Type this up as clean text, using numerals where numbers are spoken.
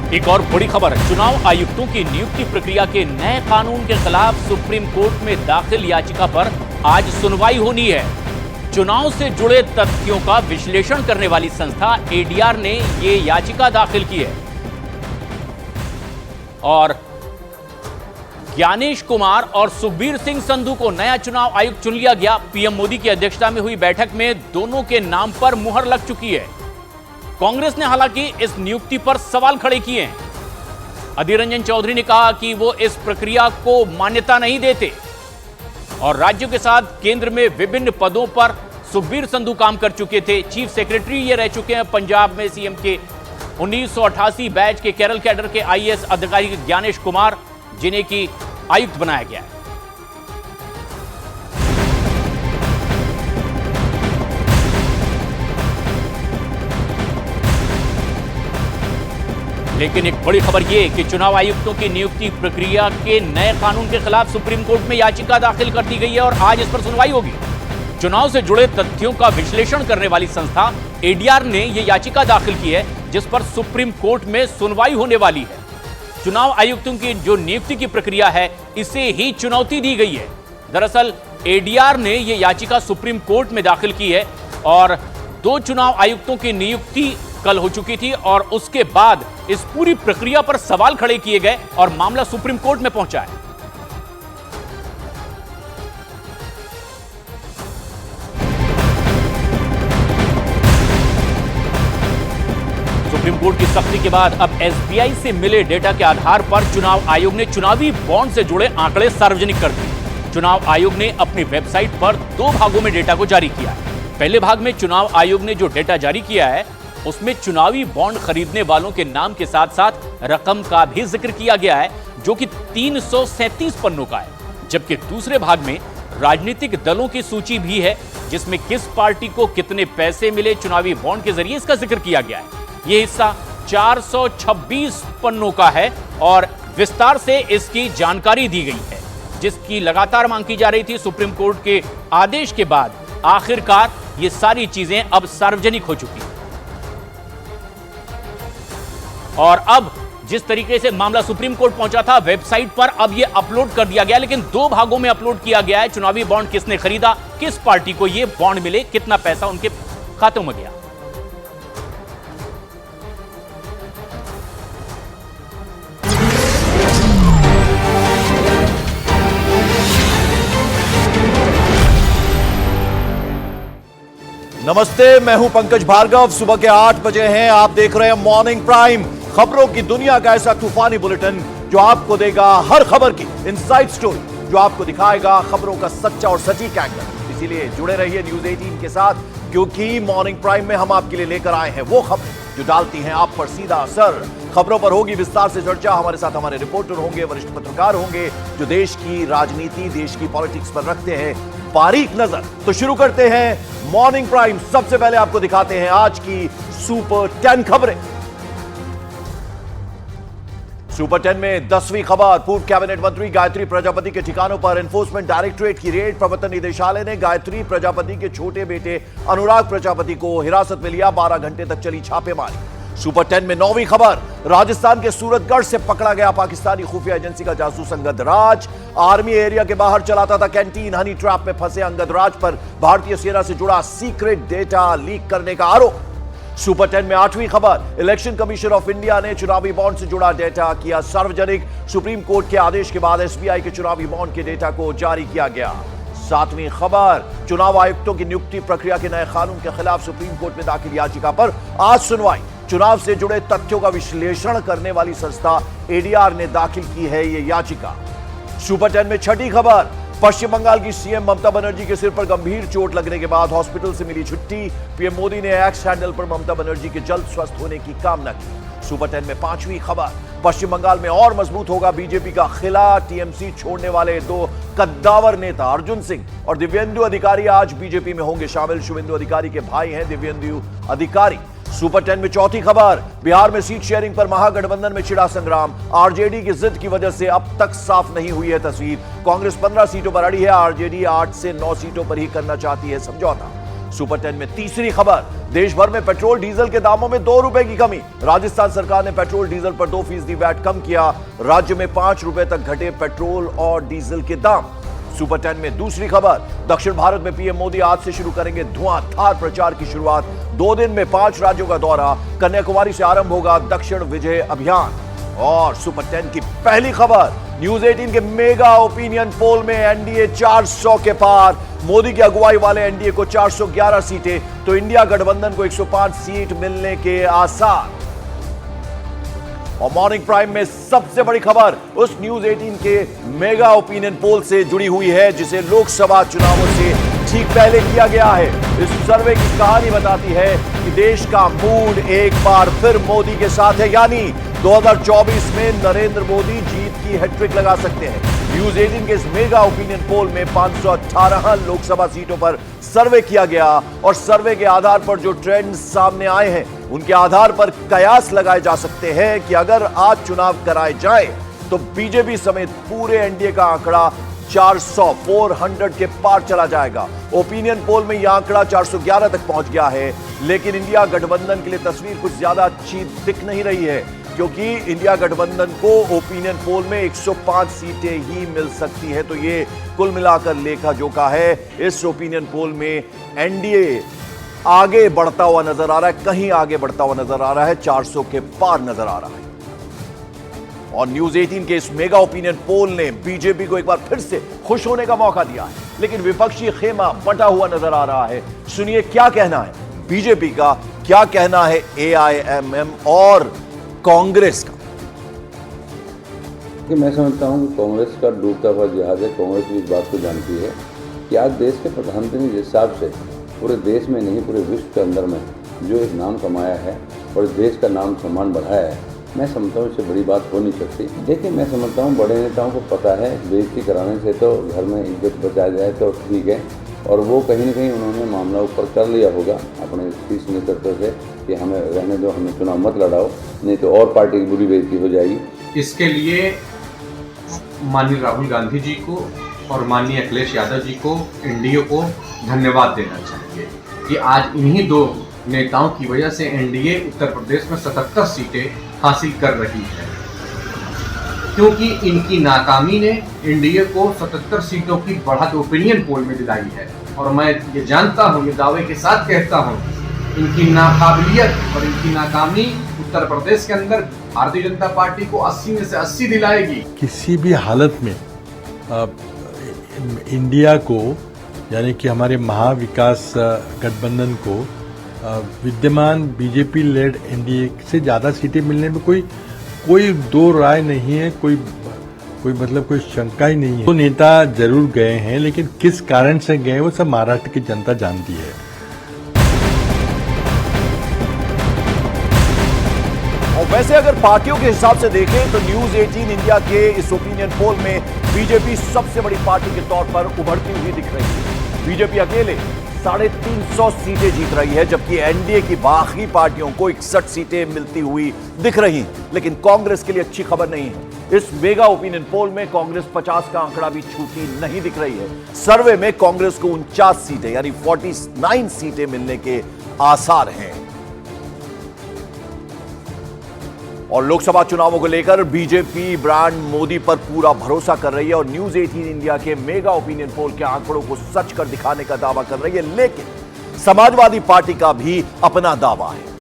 एक और बड़ी खबर है, चुनाव आयुक्तों की नियुक्ति प्रक्रिया के नए कानून के खिलाफ सुप्रीम कोर्ट में दाखिल याचिका पर आज सुनवाई होनी है। चुनाव से जुड़े तथ्यों का विश्लेषण करने वाली संस्था एडीआर ने यह याचिका दाखिल की है और ज्ञानेश कुमार और सुखबीर सिंह संधू को नया चुनाव आयुक्त चुन लिया गया। पीएम मोदी की अध्यक्षता में हुई बैठक में दोनों के नाम पर मुहर लग चुकी है। कांग्रेस ने हालांकि इस नियुक्ति पर सवाल खड़े किए हैं। अधीर रंजन चौधरी ने कहा कि वो इस प्रक्रिया को मान्यता नहीं देते और राज्यों के साथ केंद्र में विभिन्न पदों पर सुखबीर संधू काम कर चुके थे। चीफ सेक्रेटरी ये रह चुके हैं पंजाब में सीएम के 1988 बैच के केरल कैडर के आईएएस अधिकारी ज्ञानेश कुमार, जिन्हें की आयुक्त बनाया गया है। लेकिन एक बड़ी खबर यह कि चुनाव आयुक्तों की नियुक्ति प्रक्रिया के नए कानून के खिलाफ सुप्रीम कोर्ट में याचिका दाखिल कर दी गई है और आज इस पर सुनवाई होगी। चुनाव से जुड़े तथ्यों का विश्लेषण करने वाली संस्था एडीआर ने यह याचिका दाखिल की है, जिस पर सुप्रीम कोर्ट में सुनवाई होने वाली है। चुनाव आयुक्तों की जो नियुक्ति की प्रक्रिया है, इसे ही चुनौती दी गई है। दरअसल एडीआर ने यह याचिका सुप्रीम कोर्ट में दाखिल की है और 2 चुनाव आयुक्तों की नियुक्ति कल हो चुकी थी और उसके बाद इस पूरी प्रक्रिया पर सवाल खड़े किए गए और मामला सुप्रीम कोर्ट में पहुंचा है। सुप्रीम कोर्ट की सख्ती के बाद अब एसबीआई से मिले डेटा के आधार पर चुनाव आयोग ने चुनावी बॉन्ड से जुड़े आंकड़े सार्वजनिक कर दिए। चुनाव आयोग ने अपनी वेबसाइट पर 2 भागों में डेटा को जारी किया है। पहले भाग में चुनाव आयोग ने जो डेटा जारी किया है, उसमें चुनावी बॉन्ड खरीदने वालों के नाम के साथ साथ रकम का भी जिक्र किया गया है, जो कि 337 पन्नों का है। जबकि दूसरे भाग में राजनीतिक दलों की सूची भी है, जिसमें किस पार्टी को कितने पैसे मिले चुनावी बॉन्ड के जरिए, इसका जिक्र किया गया है। यह हिस्सा 426 पन्नों का है और विस्तार से इसकी जानकारी दी गई है, जिसकी लगातार मांग की जा रही थी। सुप्रीम कोर्ट के आदेश के बाद आखिरकार ये सारी चीजें अब सार्वजनिक हो चुकी हैं और अब जिस तरीके से मामला सुप्रीम कोर्ट पहुंचा था, वेबसाइट पर अब यह अपलोड कर दिया गया, लेकिन 2 भागों में अपलोड किया गया है। चुनावी बॉन्ड किसने खरीदा, किस पार्टी को यह बॉन्ड मिले, कितना पैसा उनके खातों में गया। नमस्ते, मैं हूं पंकज भार्गव। सुबह के 8 बजे हैं, आप देख रहे हैं मॉर्निंग प्राइम, खबरों की दुनिया का ऐसा तूफानी बुलेटिन जो आपको देगा हर खबर की इनसाइड स्टोरी, जो आपको दिखाएगा खबरों का सच्चा और सटीक एंगल। इसीलिए जुड़े रहिए न्यूज 18 के साथ, क्योंकि मॉर्निंग प्राइम में हम आपके लिए लेकर आए हैं वो खबरें जो डालती हैं आप पर सीधा असर। खबरों पर होगी विस्तार से चर्चा। हमारे साथ हमारे रिपोर्टर होंगे, वरिष्ठ पत्रकार होंगे, जो देश की राजनीति, देश की पॉलिटिक्स पर रखते हैं बारीक नजर। तो शुरू करते हैं मॉर्निंग प्राइम। सबसे पहले आपको दिखाते हैं आज की सुपर 10 खबरें। सुपर 10 में 10वीं खबर, पूर्व कैबिनेट मंत्री गायत्री प्रजापति के ठिकानों पर एनफोर्समेंट डायरेक्टोरेट की रेड। प्रवर्तन निदेशालय ने गायत्री प्रजापति के छोटे बेटे अनुराग प्रजापति को हिरासत में लिया। 12 घंटे तक चली छापेमारी। सुपर 10 में 9वीं खबर, राजस्थान के सूरतगढ़ से पकड़ा गया पाकिस्तानी खुफिया एजेंसी का जासूस अंगद राज। आर्मी एरिया के बाहर चलाता था कैंटीन। हनी ट्रैप में फंसे अंगद राज पर भारतीय सेना से जुड़ा सीक्रेट डेटा लीक करने का आरोप। सुपर 10 में 8वीं खबर, इलेक्शन कमीशन ऑफ इंडिया ने चुनावी बॉन्ड से जुड़ा डेटा किया सार्वजनिक। सुप्रीम कोर्ट के आदेश के बाद एसबीआई के चुनावी बॉन्ड के डेटा को जारी किया गया। 7वीं खबर, चुनाव आयुक्तों की नियुक्ति प्रक्रिया के नए कानून के खिलाफ सुप्रीम कोर्ट में दाखिल याचिका पर आज सुनवाई। चुनाव से जुड़े तथ्यों का विश्लेषण करने वाली संस्था एडीआर ने दाखिल की है यह याचिका। सुपर 10 में 6ठी खबर, पश्चिम बंगाल की सीएम ममता बनर्जी के सिर पर गंभीर चोट लगने के बाद हॉस्पिटल से मिली छुट्टी। पीएम मोदी ने एक्स हैंडल पर ममता बनर्जी के जल्द स्वस्थ होने की कामना की। सुपर 10 में 5वीं खबर, पश्चिम बंगाल में और मजबूत होगा बीजेपी का खिला। टीएमसी छोड़ने वाले 2 कद्दावर नेता अर्जुन सिंह और दिव्येंदु अधिकारी आज बीजेपी में होंगे शामिल। शुभेंदु अधिकारी के भाई हैं दिव्येंदु अधिकारी। सुपर 10 में 4थी खबर, बिहार में सीट शेयरिंग पर महागठबंधन में छिड़ा संग्राम। आरजेडी की जिद की वजह से अब तक साफ नहीं हुई है तस्वीर। कांग्रेस 15 सीटों पर अड़ी है, आरजेडी 8 से 9 सीटों पर ही करना चाहती है समझौता। सुपर 10 में तीसरी खबर, देश भर में पेट्रोल डीजल के दामों में 2 रुपए की कमी। राजस्थान सरकार ने पेट्रोल डीजल पर 2% वैट कम किया। राज्य में 5 रुपए तक घटे पेट्रोल और डीजल के दाम। सुपर 10 में दूसरी खबर, दक्षिण भारत में पीएम मोदी आज से शुरू करेंगे धुआंधार प्रचार की शुरुआत। 2 दिन में 5 राज्यों का दौरा, कन्याकुमारी से आरंभ होगा दक्षिण विजय अभियान। और सुपर 10 की पहली खबर, न्यूज 18 के मेगा ओपिनियन पोल में एनडीए 400 के पार। मोदी की अगुवाई वाले एनडीए को 411 सीटें तो इंडिया गठबंधन को 105 सीट मिलने के आसार। और मॉर्निंग प्राइम में सबसे बड़ी खबर उस न्यूज 18 के मेगा ओपिनियन पोल से जुड़ी हुई है जिसे लोकसभा चुनावों से ठीक पहले किया गया है। इस सर्वे की कहानी बताती है कि देश का मूड एक बार फिर मोदी के साथ है, यानी 2024 में नरेंद्र मोदी जीत की हैट्रिक लगा सकते हैं। न्यूज 18 के इस मेगा ओपिनियन पोल में 518 लोकसभा सीटों पर सर्वे किया गया और सर्वे के आधार पर जो ट्रेंड सामने आए हैं उनके आधार पर कयास लगाए जा सकते हैं कि अगर आज चुनाव कराए जाए तो बीजेपी समेत पूरे एनडीए का आंकड़ा 400 के पार चला जाएगा। ओपिनियन पोल में यह आंकड़ा 411 तक पहुंच गया है, लेकिन इंडिया गठबंधन के लिए तस्वीर कुछ ज्यादा अच्छी दिख नहीं रही है, क्योंकि इंडिया गठबंधन को ओपिनियन पोल में 105 सीटें ही मिल सकती है। तो ये कुल मिलाकर लेखा जोखा है। इस ओपिनियन पोल में एनडीए आगे बढ़ता हुआ नजर आ रहा है, कहीं आगे बढ़ता हुआ नजर आ रहा है, 400 के पार नजर आ रहा है। और न्यूज 18 के इस मेगा ओपिनियन पोल ने बीजेपी को एक बार फिर से खुश होने का मौका दिया है, लेकिन विपक्षी खेमा बटा हुआ नजर आ रहा है। सुनिए क्या कहना है बीजेपी का, क्या कहना है एआईएमएम और कांग्रेस का। कि मैं समझता हूं कि कांग्रेस का डूबता हुआ जहाज है। कांग्रेस भी इस बात को जानती है कि आज देश के प्रधानमंत्री जिस हिसाब से पूरे देश में नहीं पूरे विश्व के अंदर में जो एक नाम कमाया है और देश का नाम सम्मान बढ़ाया है, मैं समझता हूँ इससे बड़ी बात हो नहीं सकती। देखिए, मैं समझता हूँ बड़े नेताओं को पता है बेइज्जती कराने से तो घर में इज्जत बचाया जाए तो ठीक है, और वो कहीं ना कहीं उन्होंने मामला ऊपर कर लिया होगा अपने शीर्ष नेतृत्व से कि हमें रहने दो, हमें चुनाव मत लड़ाओ, नहीं तो और पार्टी की बुरी बेइज्जती हो जाएगी। इसके लिए माननीय राहुल गांधी जी को और माननीय अखिलेश यादव जी को, एनडीए को धन्यवाद देना चाहिए कि आज इन्हीं 2 नेताओं की वजह से एनडीए उत्तर प्रदेश में 77 सीटें हासिल कर रही है, क्योंकि इनकी नाकामी ने एनडीए को 77 सीटों की बढ़त ओपिनियन पोल में दिलाई है। और मैं ये जानता हूँ, ये दावे के साथ कहता हूँ, इनकी नाकाबिलियत और इनकी नाकामी उत्तर प्रदेश के अंदर भारतीय जनता पार्टी को 80 में से 80 दिलाएगी। किसी भी हालत में इंडिया को, यानी कि हमारे महाविकास गठबंधन को विद्यमान बीजेपी लेड एनडीए से ज्यादा सीटें मिलने में कोई दो राय नहीं है, कोई मतलब कोई शंका ही नहीं है। तो नेता जरूर गए हैं, लेकिन किस कारण से गए वो सब महाराष्ट्र की जनता जानती है। और वैसे अगर पार्टियों के हिसाब से देखें तो न्यूज 18 इंडिया के इस ओपिनियन पोल में बीजेपी सबसे बड़ी पार्टी के तौर पर उभरती हुई दिख रही है। बीजेपी अकेले 350 सीटें जीत रही है, जबकि एनडीए की बाकी पार्टियों को 61 सीटें मिलती हुई दिख रही। लेकिन कांग्रेस के लिए अच्छी खबर नहीं है। इस मेगा ओपिनियन पोल में कांग्रेस 50 का आंकड़ा भी छूती नहीं दिख रही है। सर्वे में कांग्रेस को 49 सीटें यानी 49 सीटें मिलने के आसार हैं। और लोकसभा चुनावों को लेकर बीजेपी ब्रांड मोदी पर पूरा भरोसा कर रही है और न्यूज 18 इंडिया के मेगा ओपिनियन पोल के आंकड़ों को सच कर दिखाने का दावा कर रही है, लेकिन समाजवादी पार्टी का भी अपना दावा है।